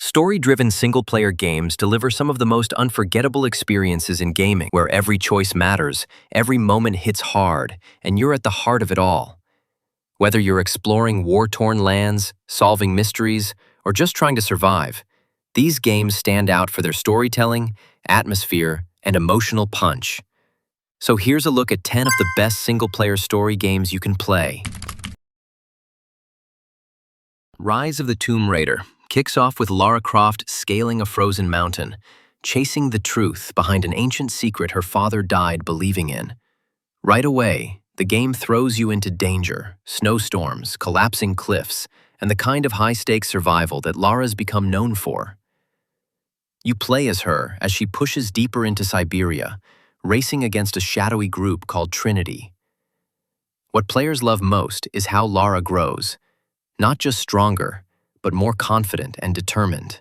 Story-driven single-player games deliver some of the most unforgettable experiences in gaming, where every choice matters, every moment hits hard, and you're at the heart of it all. Whether you're exploring war-torn lands, solving mysteries, or just trying to survive, these games stand out for their storytelling, atmosphere, and emotional punch. So here's a look at 10 of the best single-player story games you can play. Rise of the Tomb Raider kicks off with Lara Croft scaling a frozen mountain, chasing the truth behind an ancient secret her father died believing in. Right away, the game throws you into danger, snowstorms, collapsing cliffs, and the kind of high-stakes survival that Lara's become known for. You play as her as she pushes deeper into Siberia, racing against a shadowy group called Trinity. What players love most is how Lara grows, not just stronger, but more confident and determined.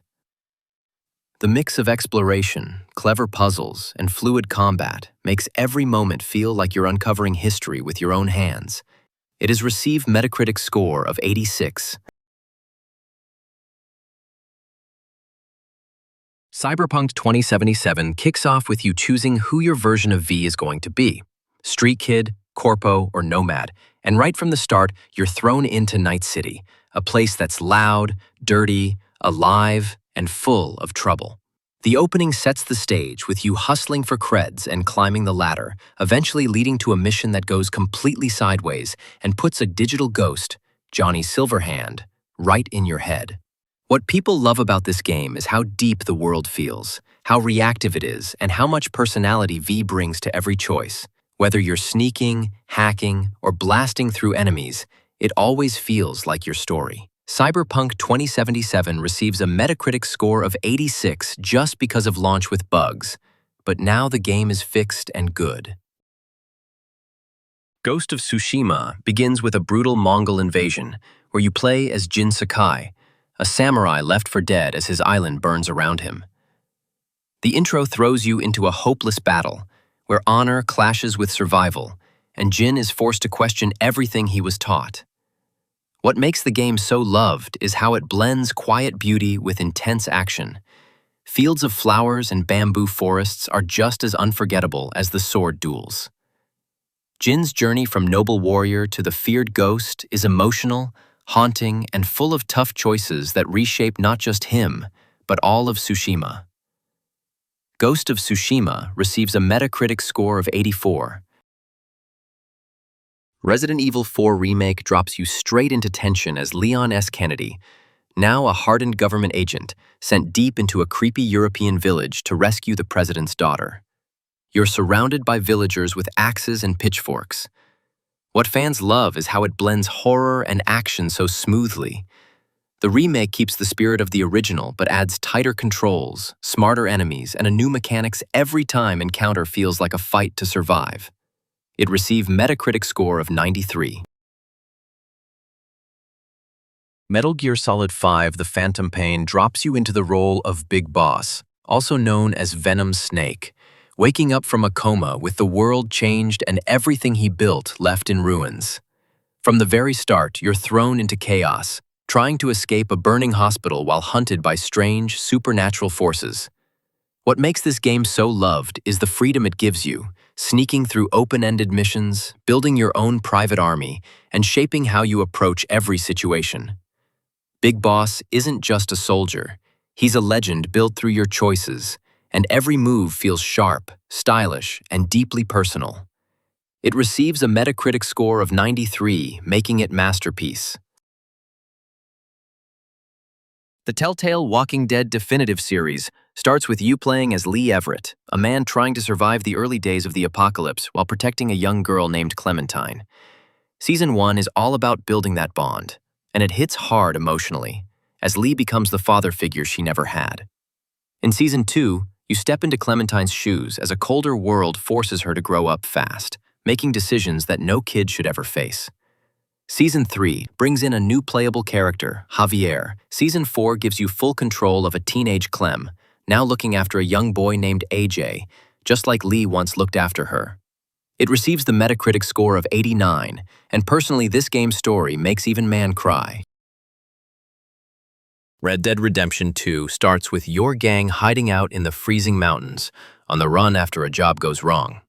The mix of exploration, clever puzzles, and fluid combat makes every moment feel like you're uncovering history with your own hands. It has received Metacritic score of 86. Cyberpunk 2077 kicks off with you choosing who your version of V is going to be: Street Kid, Corpo, or Nomad, and right from the start, you're thrown into Night City, a place that's loud, dirty, alive, and full of trouble. The opening sets the stage with you hustling for creds and climbing the ladder, eventually leading to a mission that goes completely sideways and puts a digital ghost, Johnny Silverhand, right in your head. What people love about this game is how deep the world feels, how reactive it is, and how much personality V brings to every choice. Whether you're sneaking, hacking, or blasting through enemies, it always feels like your story. Cyberpunk 2077 receives a Metacritic score of 86 just because of launch with bugs, but now the game is fixed and good. Ghost of Tsushima begins with a brutal Mongol invasion, where you play as Jin Sakai, a samurai left for dead as his island burns around him. The intro throws you into a hopeless battle, where honor clashes with survival, and Jin is forced to question everything he was taught. What makes the game so loved is how it blends quiet beauty with intense action. Fields of flowers and bamboo forests are just as unforgettable as the sword duels. Jin's journey from noble warrior to the feared ghost is emotional, haunting, and full of tough choices that reshape not just him, but all of Tsushima. Ghost of Tsushima receives a Metacritic score of 84. Resident Evil 4 Remake drops you straight into tension as Leon S. Kennedy, now a hardened government agent, sent deep into a creepy European village to rescue the president's daughter. You're surrounded by villagers with axes and pitchforks. What fans love is how it blends horror and action so smoothly. The remake keeps the spirit of the original but adds tighter controls, smarter enemies, and a new mechanics every time encounter feels like a fight to survive. It received Metacritic score of 93. Metal Gear Solid 5: The Phantom Pain drops you into the role of Big Boss, also known as Venom Snake, waking up from a coma with the world changed and everything he built left in ruins. From the very start, you're thrown into chaos, trying to escape a burning hospital while hunted by strange, supernatural forces. What makes this game so loved is the freedom it gives you, sneaking through open-ended missions, building your own private army, and shaping how you approach every situation. Big Boss isn't just a soldier. He's a legend built through your choices, and every move feels sharp, stylish, and deeply personal. It receives a Metacritic score of 93, making it masterpiece. The Telltale Walking Dead Definitive Series starts with you playing as Lee Everett, a man trying to survive the early days of the apocalypse while protecting a young girl named Clementine. Season 1 is all about building that bond, and it hits hard emotionally, as Lee becomes the father figure she never had. In Season 2, you step into Clementine's shoes as a colder world forces her to grow up fast, making decisions that no kid should ever face. Season 3 brings in a new playable character, Javier. Season 4 gives you full control of a teenage Clem, now looking after a young boy named AJ, just like Lee once looked after her. It receives the Metacritic score of 89, and personally this game's story makes even man cry. Red Dead Redemption 2 starts with your gang hiding out in the freezing mountains, on the run after a job goes wrong.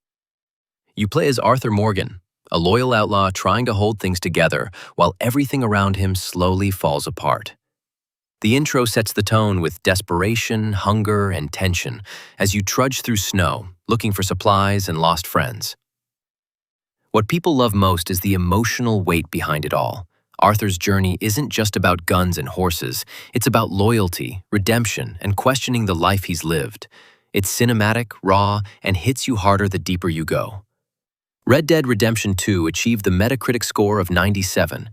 You play as Arthur Morgan, a loyal outlaw trying to hold things together while everything around him slowly falls apart. The intro sets the tone with desperation, hunger, and tension as you trudge through snow, looking for supplies and lost friends. What people love most is the emotional weight behind it all. Arthur's journey isn't just about guns and horses, it's about loyalty, redemption, and questioning the life he's lived. It's cinematic, raw, and hits you harder the deeper you go. Red Dead Redemption 2 achieved the Metacritic score of 97.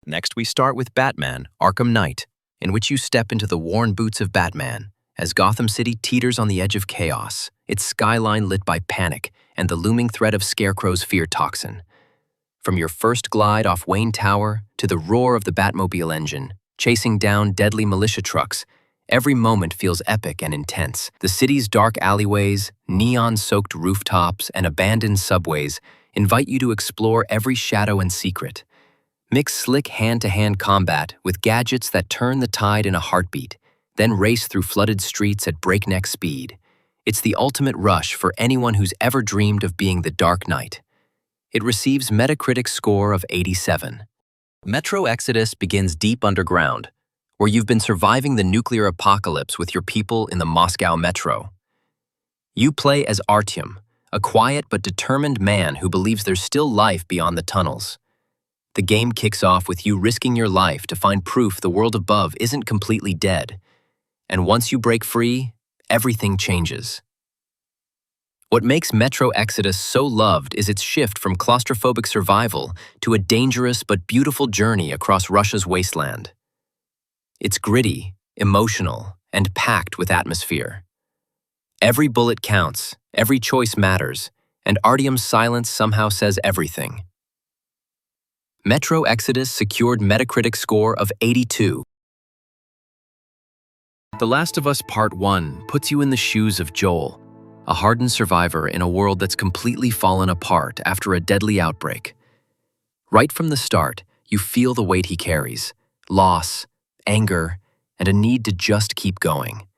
Next, we start with Batman: Arkham Knight, in which you step into the worn boots of Batman, as Gotham City teeters on the edge of chaos, its skyline lit by panic and the looming threat of Scarecrow's fear toxin. From your first glide off Wayne Tower to the roar of the Batmobile engine, chasing down deadly militia trucks, every moment feels epic and intense. The city's dark alleyways, neon-soaked rooftops, and abandoned subways invite you to explore every shadow and secret. Mix slick hand-to-hand combat with gadgets that turn the tide in a heartbeat, then race through flooded streets at breakneck speed. It's the ultimate rush for anyone who's ever dreamed of being the Dark Knight. It receives Metacritic score of 87. Metro Exodus begins deep underground, where you've been surviving the nuclear apocalypse with your people in the Moscow metro. You play as Artyom, a quiet but determined man who believes there's still life beyond the tunnels. The game kicks off with you risking your life to find proof the world above isn't completely dead. And once you break free, everything changes. What makes Metro Exodus so loved is its shift from claustrophobic survival to a dangerous but beautiful journey across Russia's wasteland. It's gritty, emotional, and packed with atmosphere. Every bullet counts, every choice matters, and Artyom's silence somehow says everything. Metro Exodus secured Metacritic score of 82. The Last of Us Part 1 puts you in the shoes of Joel, a hardened survivor in a world that's completely fallen apart after a deadly outbreak. Right from the start, you feel the weight he carries: loss, anger, and a need to just keep going.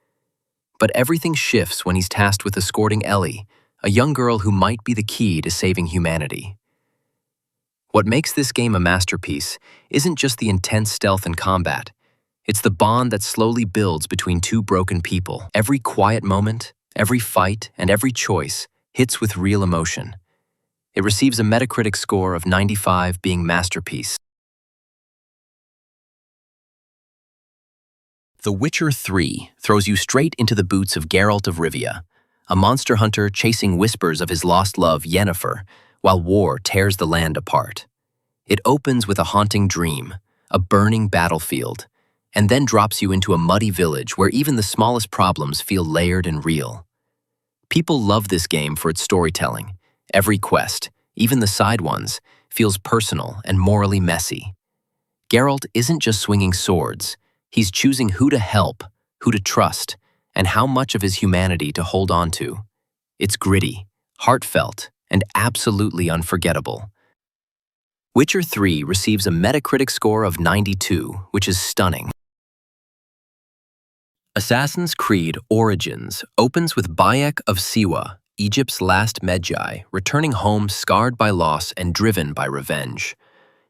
But everything shifts when he's tasked with escorting Ellie, a young girl who might be the key to saving humanity. What makes this game a masterpiece isn't just the intense stealth and combat. It's the bond that slowly builds between two broken people. Every quiet moment, every fight, and every choice hits with real emotion. It receives a Metacritic score of 95, being masterpiece. The Witcher 3 throws you straight into the boots of Geralt of Rivia, a monster hunter chasing whispers of his lost love, Yennefer, while war tears the land apart. It opens with a haunting dream, a burning battlefield, and then drops you into a muddy village where even the smallest problems feel layered and real. People love this game for its storytelling. Every quest, even the side ones, feels personal and morally messy. Geralt isn't just swinging swords, he's choosing who to help, who to trust, and how much of his humanity to hold on to. It's gritty, heartfelt, and absolutely unforgettable. Witcher 3 receives a Metacritic score of 92, which is stunning. Assassin's Creed Origins opens with Bayek of Siwa, Egypt's last Medjay, returning home scarred by loss and driven by revenge.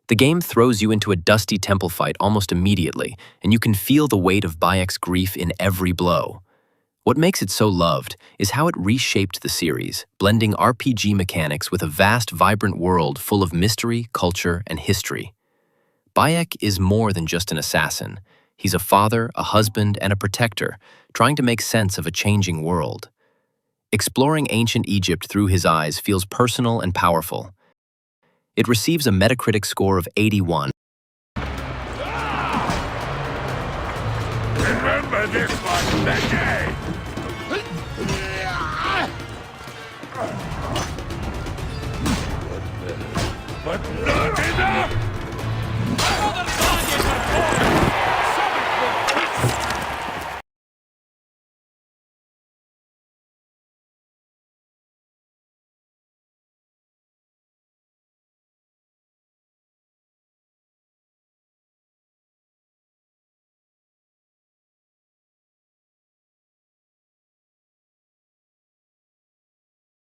The game throws you into a dusty temple fight almost immediately, and you can feel the weight of Bayek's grief in every blow. What makes it so loved is how it reshaped the series, blending RPG mechanics with a vast, vibrant world full of mystery, culture, and history. Bayek is more than just an assassin. He's a father, a husband, and a protector, trying to make sense of a changing world. Exploring ancient Egypt through his eyes feels personal and powerful. It receives a Metacritic score of 81. Remember this one, Becky! But not enough!